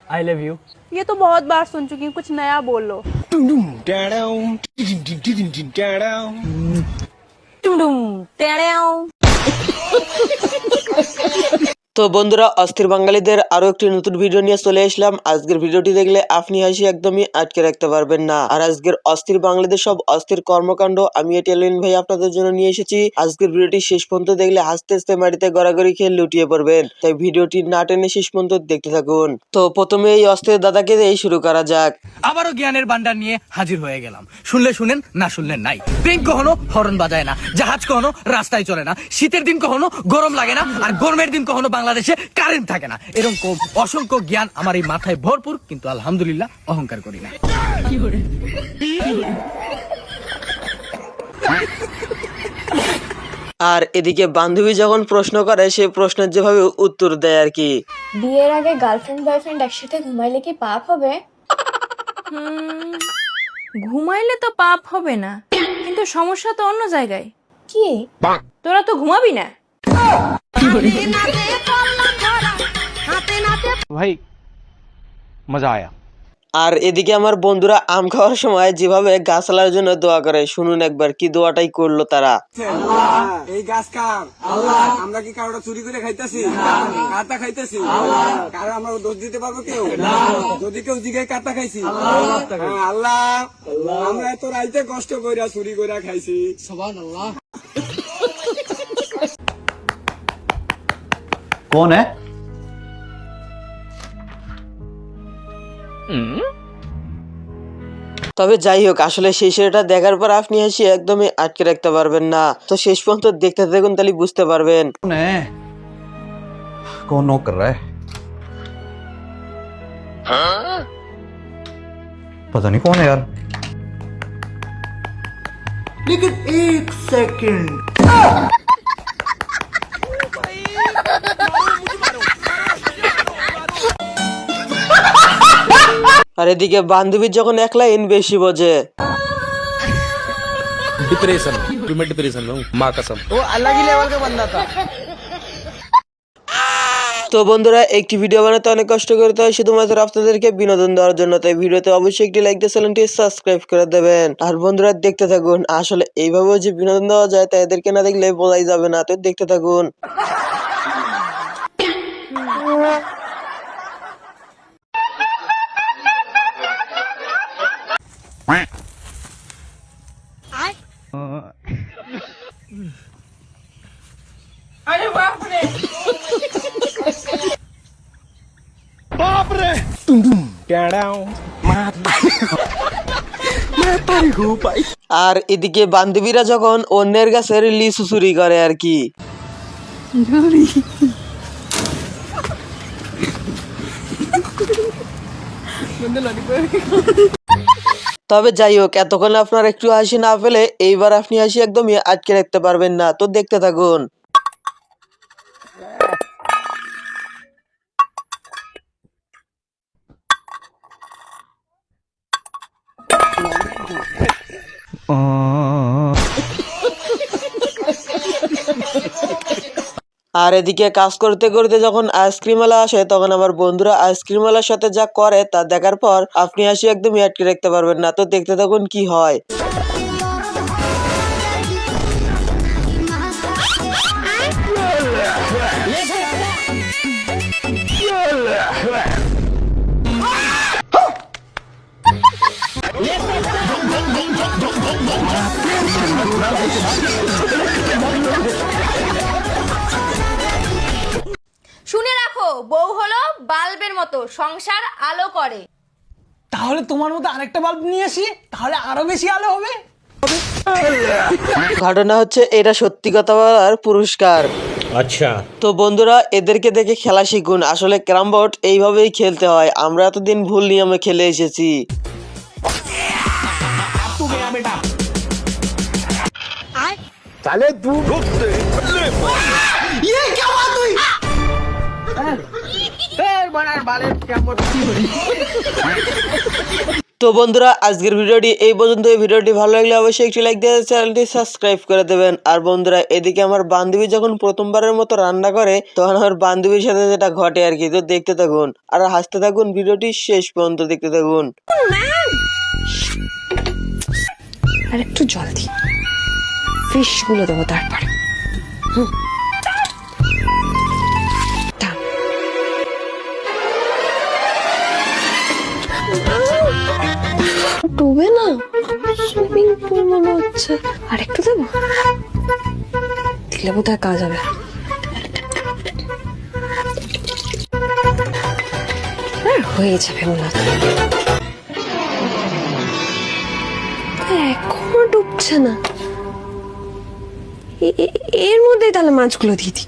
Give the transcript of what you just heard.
I love you. ये तो बहुत बार सुन चुकी हूँ, कुछ नया बोलो। তো বন্ধুরা, অস্থির বাঙালিদের আরো একটি নতুন ভিডিও নিয়ে চলে আসলাম। আজকের ভিডিওটি দেখলে আপনি হাসি একদমই আটকে রাখতে পারবেন না। আর আজকের অস্থির বাঙালিদের সব অস্থির কর্মকাণ্ড আমি এটিএলএন ভাই আপনাদের জন্য নিয়ে এসেছি। আজকের ভিডিওটি শেষ পর্যন্ত দেখলে হাসতে হাসতে মাটিতে গড়াগড়ি খেয়ে লুটিয়ে পড়বেন, তাই ভিডিওটি না টেনে শেষ পর্যন্ত দেখতে থাকুন। তো প্রথমে এই অস্থির দাদাকে দিয়ে শুরু করা যাক। আবারও জ্ঞানের ভান্ডার নিয়ে হাজির হয়ে গেলাম। শুনলে শুনেন, না শুনলে নাই। ট্রেন কখনো হর্ন বাজায় না, জাহাজ কখনো রাস্তায় চলে না, শীতের দিন কখনো গরম লাগে না, আর গরমের দিন কখনো বাংলাদেশে কারেন্ট থাকে না। এরকম অসংখ্য জ্ঞান আমার এই মাথায় ভরপুর, কিন্তু আলহামদুলিল্লাহ অহংকার করি না। আর এদিকে বান্ধবী যখন প্রশ্ন করে সে প্রশ্নের যেভাবে উত্তর দেয় আর কি। বিয়ের আগে গার্লফ্রেন্ড বয়ফ্রেন্ড একসাথে ঘুমাইলে কি পাপ হবে? ঘুমাইলে তো পাপ হবে না, কিন্তু সমস্যা তো অন্য জায়গায়। কি? তোরা তো ঘুমাবি না। ভাই মজা আয়া। আর এদিকে আমার বন্ধুরা আম খাওয়ার সময় যেভাবে গাছালার জন্য দোয়া করে, শুনুন একবার কি দোয়াটাই করলো তারা। এই গাছ কার? আল্লাহ। আমরা কি কারোটা চুরি করে খাইতেছি? কাটা খাইতেছি? কারো আমরা দোষ দিতে পারবো কেউ? যদি কেউ জিগায় কাটা খাইছি, হ্যাঁ, আল্লাহ আমরা এত রাইতে কষ্ট কইরা চুরি কইরা খাইছি। সুবহানাল্লাহ। कौन है? তবে যাই হোক, আসলে সেই সেটা দেখার পর আপনি হাসি একদমই আটকে রাখতে পারবেন না। তো শেষ পর্যন্ত দেখতে থাকুন, তাহলে বুঝতে পারবেন। कौन है? कौन नॉक कर रहा है? पता नहीं कौन है यार। लेकिन एक सेकंड। আর এদিকে বান্ধবী যখন এক লাইন বেশি বোঝে। डिप्रेशन मैं डिप्रेशन में हूँ, माँ कसम। वो अलग ही लेवल का बंदा था। তো বন্ধুরা, একটি ভিডিও বানাতে অনেক কষ্ট করতে হয় শুধুমাত্র আপনাদেরকে বিনোদন দেওয়ার জন্য, তাই ভিডিওতে অবশ্যই একটি লাইক দিয়ে চ্যানেলটি সাবস্ক্রাইব করে দেবেন। আর বন্ধুরা দেখতে থাকুন, আসলে এইভাবেও যে বিনোদন দেওয়া যায় তা এদেরকে না দেখলে বোঝাই যাবে না, তো দেখতে থাকুন। আর এদিকে বান্ধবীরা যখন অন্যের গাছের লিচু চুরি করে আর কি। তবে যাই হোক, এতক্ষণ আপনার একটু হাসি না পেলে এইবার আপনি হাসি একদমই আটকে রাখতে পারবেন না, তো দেখতে থাকুন। আর এদিকে কাজ করতে করতে যখন আইসক্রিমওয়ালা আসে তখন আমার বন্ধুরা আইসক্রিমওয়ালার সাথে যা করে তা দেখার পর আপনি হাসি একদমই আটকে রাখতে পারবেন না, তো দেখতে থাকুন কি হয়। শুনে রাখো, বউ হলো বাল্বের মতো, সংসার আলো করে। তাহলে তোমার মতো আরেকটা বাল্ব নিয়ে আসি, তাহলে আরো বেশি আলো হবে। ঘটনা হচ্ছে এটা সত্যি কথা বলার পুরস্কার। अच्छा তো বন্ধুরা, এদেরকে দেখে খেলা শিখুন। আসলে ক্যারাম বোর্ড এইভাবেই খেলতে হয়, আমরা এতদিন ভুল নিয়মে খেলে এসেছি। তো বন্ধুরা আজকের ভিডিওটি এই পর্যন্ত। এই ভিডিওটি ভালো লাগলে অবশ্যই একটি লাইক দিয়ে চ্যানেলটি সাবস্ক্রাইব করে দেবেন। আর বন্ধুরা এদিকে আমার বান্ধবী যখন প্রথমবারের মতো রান্না করে তখন আমার বান্ধবীর সাথে যেটা ঘটে আর কি, তো দেখতে থাকুন আর হাসতে থাকুন, ভিডিওটি শেষ পর্যন্ত দেখতে থাকুন। আর একটু জল দি, ফিশ গুলো দেবো তারপর। ডুবে না, সুইমিং পুল মনে হচ্ছে। আর একটু দেবো, দিলে বোধহয় কাজ হবে। হয়ে যাবে মনে হচ্ছে। এখনো ডুবছে না, এর মধ্যে তাহলে মাছগুলো দিয়ে দিই।